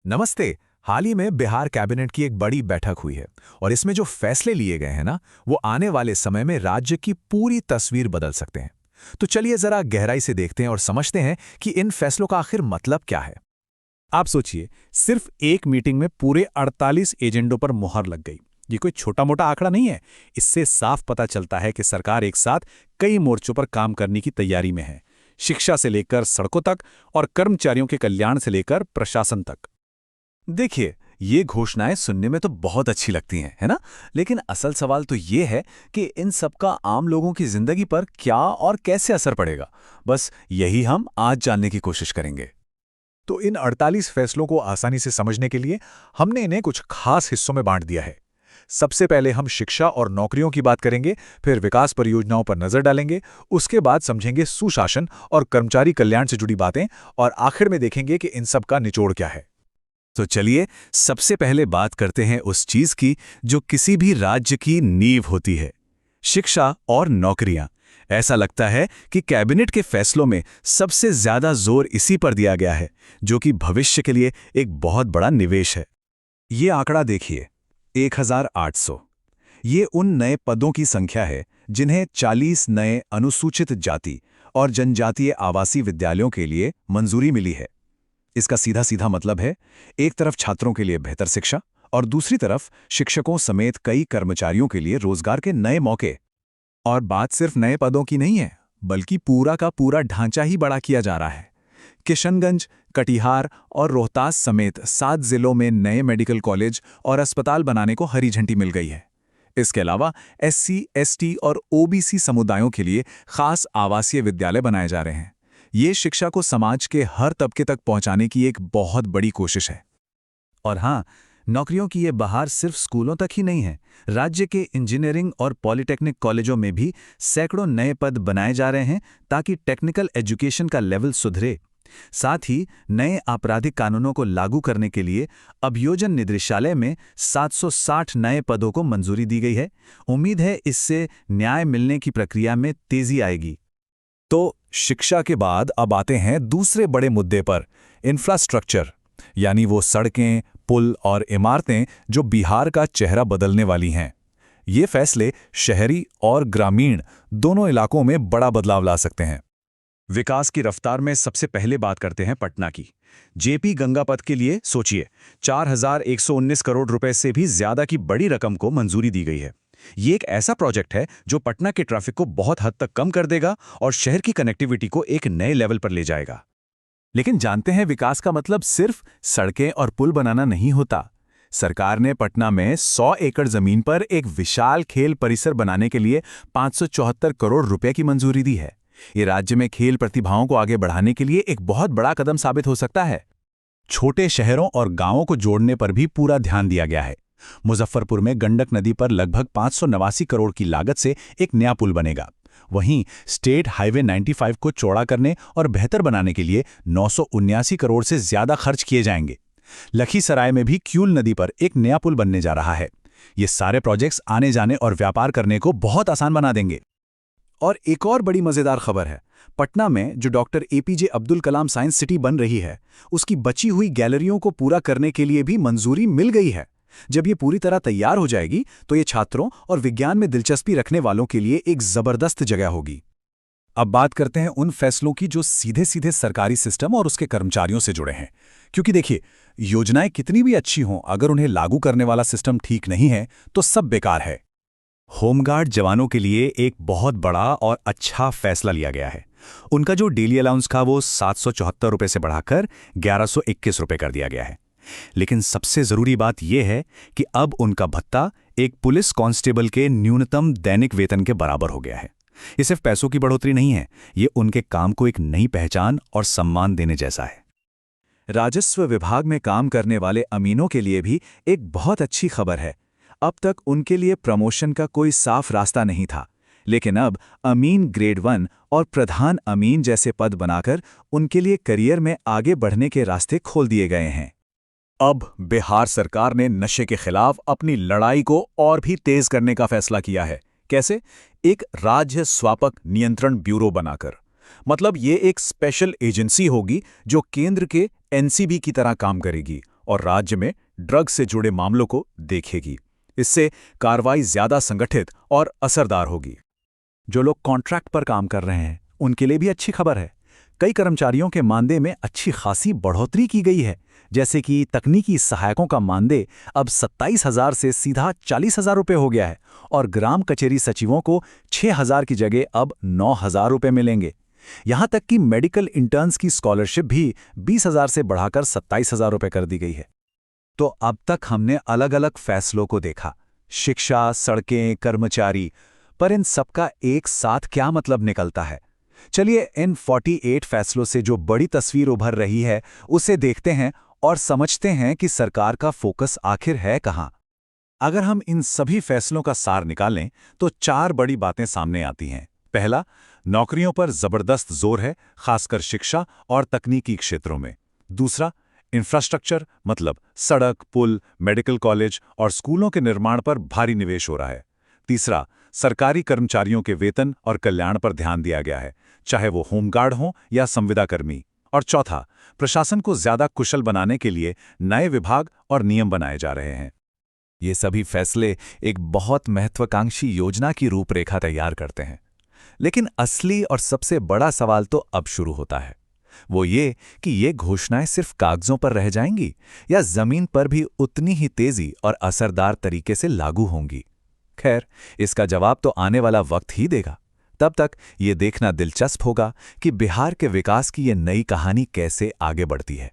नमस्ते। हाल ही में बिहार कैबिनेट की एक बड़ी बैठक हुई है और इसमें जो फैसले लिए गए हैं ना, वो आने वाले समय में राज्य की पूरी तस्वीर बदल सकते हैं। तो चलिए जरा गहराई से देखते हैं और समझते हैं कि इन फैसलों का आखिर मतलब क्या है। आप सोचिए, सिर्फ एक मीटिंग में पूरे 48 एजेंडों पर मुहर लग गई। ये कोई छोटा मोटा आंकड़ा नहीं है। इससे साफ पता चलता है कि सरकार एक साथ कई मोर्चों पर काम करने की तैयारी में है। शिक्षा से लेकर सड़कों तक और कर्मचारियों के कल्याण से लेकर प्रशासन तक। देखिए, ये घोषणाएं सुनने में तो बहुत अच्छी लगती हैं, है ना? लेकिन असल सवाल तो ये है कि इन सब का आम लोगों की जिंदगी पर क्या और कैसे असर पड़ेगा। बस यही हम आज जानने की कोशिश करेंगे। तो इन 48 फैसलों को आसानी से समझने के लिए हमने इन्हें कुछ खास हिस्सों में बांट दिया है। सबसे पहले हम शिक्षा और नौकरियों की बात करेंगे, फिर विकास परियोजनाओं पर नजर डालेंगे, उसके बाद समझेंगे सुशासन और कर्मचारी कल्याण से जुड़ी बातें, और आखिर में देखेंगे कि इन सब का निचोड़ क्या है। तो चलिए सबसे पहले बात करते हैं उस चीज की जो किसी भी राज्य की नींव होती है, शिक्षा और नौकरियां। ऐसा लगता है कि कैबिनेट के फैसलों में सबसे ज्यादा जोर इसी पर दिया गया है, जो कि भविष्य के लिए एक बहुत बड़ा निवेश है। ये आंकड़ा देखिए, 1800। ये उन नए पदों की संख्या है जिन्हें 40 नए अनुसूचित जाति और जनजातीय आवासीय विद्यालयों के लिए मंजूरी मिली है। इसका सीधा सीधा मतलब है, एक तरफ छात्रों के लिए बेहतर शिक्षा और दूसरी तरफ शिक्षकों समेत कई कर्मचारियों के लिए रोजगार के नए मौके। और बात सिर्फ नए पदों की नहीं है, बल्कि पूरा का पूरा ढांचा ही बड़ा किया जा रहा है। किशनगंज, कटिहार और रोहतास समेत 7 जिलों में नए मेडिकल कॉलेज और अस्पताल बनाने को हरी झंडी मिल गई है। इसके अलावा एससी, एसटी और ओबीसी समुदायों के लिए खास आवासीय विद्यालय बनाए जा रहे हैं। ये शिक्षा को समाज के हर तबके तक पहुंचाने की एक बहुत बड़ी कोशिश है। और हाँ, नौकरियों की ये बहार सिर्फ स्कूलों तक ही नहीं है। राज्य के इंजीनियरिंग और पॉलिटेक्निक कॉलेजों में भी सैकड़ों नए पद बनाए जा रहे हैं ताकि टेक्निकल एजुकेशन का लेवल सुधरे। साथ ही नए आपराधिक कानूनों को लागू करने के लिए अभियोजन निदेशालय में 760 नए पदों को मंजूरी दी गई है। उम्मीद है इससे न्याय मिलने की प्रक्रिया में तेजी आएगी। तो शिक्षा के बाद अब आते हैं दूसरे बड़े मुद्दे पर, इंफ्रास्ट्रक्चर, यानी वो सड़कें, पुल और इमारतें जो बिहार का चेहरा बदलने वाली हैं। ये फैसले शहरी और ग्रामीण दोनों इलाकों में बड़ा बदलाव ला सकते हैं। विकास की रफ्तार में सबसे पहले बात करते हैं पटना की। जेपी गंगा पथ के लिए सोचिए, 4119 करोड़ रुपए से भी ज्यादा की बड़ी रकम को मंजूरी दी गई है। ये एक ऐसा प्रोजेक्ट है जो पटना के ट्रैफिक को बहुत हद तक कम कर देगा और शहर की कनेक्टिविटी को एक नए लेवल पर ले जाएगा। लेकिन जानते हैं, विकास का मतलब सिर्फ सड़कें और पुल बनाना नहीं होता। सरकार ने पटना में 100 एकड़ जमीन पर एक विशाल खेल परिसर बनाने के लिए 574 करोड़ रुपए की मंजूरी दी है। ये राज्य में खेल प्रतिभाओं को आगे बढ़ाने के लिए एक बहुत बड़ा कदम साबित हो सकता है। छोटे शहरों और गांवों को जोड़ने पर भी पूरा ध्यान दिया गया है। मुजफ्फरपुर में गंडक नदी पर लगभग 589 करोड़ की लागत से एक नया पुल बनेगा। वहीं स्टेट हाईवे 95 को चौड़ा करने और बेहतर बनाने के लिए 979 करोड़ से ज्यादा खर्च किए जाएंगे। लखीसराय में भी क्यूल नदी पर एक नया पुल बनने जा रहा है। ये सारे प्रोजेक्ट्स आने जाने और व्यापार करने को बहुत आसान बना देंगे। और एक और बड़ी मजेदार खबर है, पटना में जो doctor APJ Abdul Kalam science city बन रही है, उसकी बची हुई गैलरियों को पूरा करने के लिए भी मंजूरी मिल गई है। जब ये पूरी तरह तैयार हो जाएगी तो ये छात्रों और विज्ञान में दिलचस्पी रखने वालों के लिए एक जबरदस्त जगह होगी। अब बात करते हैं उन फैसलों की जो सीधे सीधे सरकारी सिस्टम और उसके कर्मचारियों से जुड़े हैं। क्योंकि देखिए, योजनाएं कितनी भी अच्छी हों, अगर उन्हें लागू करने वाला सिस्टम ठीक नहीं है तो सब बेकार है। होमगार्ड जवानों के लिए एक बहुत बड़ा और अच्छा फैसला लिया गया है। उनका जो डेली अलाउंस था वो 774 रुपये से बढ़ाकर 1121 रुपये कर दिया गया है। लेकिन सबसे जरूरी बात यह है कि अब उनका भत्ता एक पुलिस कांस्टेबल के न्यूनतम दैनिक वेतन के बराबर हो गया है। ये सिर्फ पैसों की बढ़ोतरी नहीं है, ये उनके काम को एक नई पहचान और सम्मान देने जैसा है। राजस्व विभाग में काम करने वाले अमीनों के लिए भी एक बहुत अच्छी खबर है। अब तक उनके लिए प्रमोशन का कोई साफ रास्ता नहीं था, लेकिन अब अमीन ग्रेड 1 और प्रधान अमीन जैसे पद बनाकर उनके लिए करियर में आगे बढ़ने के रास्ते खोल दिए गए हैं। अब बिहार सरकार ने नशे के खिलाफ अपनी लड़ाई को और भी तेज करने का फैसला किया है। कैसे? एक राज्य स्वापक नियंत्रण ब्यूरो बनाकर। मतलब ये एक स्पेशल एजेंसी होगी जो केंद्र के एनसीबी की तरह काम करेगी और राज्य में ड्रग से जुड़े मामलों को देखेगी। इससे कार्रवाई ज्यादा संगठित और असरदार होगी। जो लोग कॉन्ट्रैक्ट पर काम कर रहे हैं, उनके लिए भी अच्छी खबर है। कई कर्मचारियों के मानदेय में अच्छी खासी बढ़ोतरी की गई है, जैसे कि तकनीकी सहायकों का मानदेय अब 27,000 से सीधा 40,000 रुपये हो गया है और ग्राम कचेरी सचिवों को 6,000 की जगह अब 9,000 रुपये मिलेंगे। यहाँ तक कि मेडिकल इंटर्न्स की स्कॉलरशिप भी 20,000 से बढ़ाकर 27,000 रुपये कर दी गई है। तो अब तक हमने अलग अलग फैसलों को देखा, शिक्षा, सड़कें, कर्मचारी, पर इन सबका एक साथ क्या मतलब निकलता है? चलिए इन 48 फैसलों से जो बड़ी तस्वीर उभर रही है उसे देखते हैं और समझते हैं कि सरकार का फोकस आखिर है कहाँ। अगर हम इन सभी फैसलों का सार निकालें तो 4 बड़ी बातें सामने आती हैं। पहला, नौकरियों पर जबरदस्त जोर है, खासकर शिक्षा और तकनीकी क्षेत्रों में। दूसरा, इंफ्रास्ट्रक्चर मतलब सड़क, पुल, मेडिकल कॉलेज और स्कूलों के निर्माण पर भारी निवेश हो रहा है। तीसरा, सरकारी कर्मचारियों के वेतन और कल्याण पर ध्यान दिया गया है, चाहे वो होमगार्ड हों या संविदाकर्मी। और चौथा, प्रशासन को ज्यादा कुशल बनाने के लिए नए विभाग और नियम बनाए जा रहे हैं। ये सभी फैसले एक बहुत महत्वाकांक्षी योजना की रूपरेखा तैयार करते हैं। लेकिन असली और सबसे बड़ा सवाल तो अब शुरू होता है। वो ये कि ये घोषणाएं सिर्फ कागजों पर रह जाएंगी या जमीन पर भी उतनी ही तेजी और असरदार तरीके से लागू होंगी। खैर, इसका जवाब तो आने वाला वक्त ही देगा। तब तक ये देखना दिलचस्प होगा कि बिहार के विकास की ये नई कहानी कैसे आगे बढ़ती है।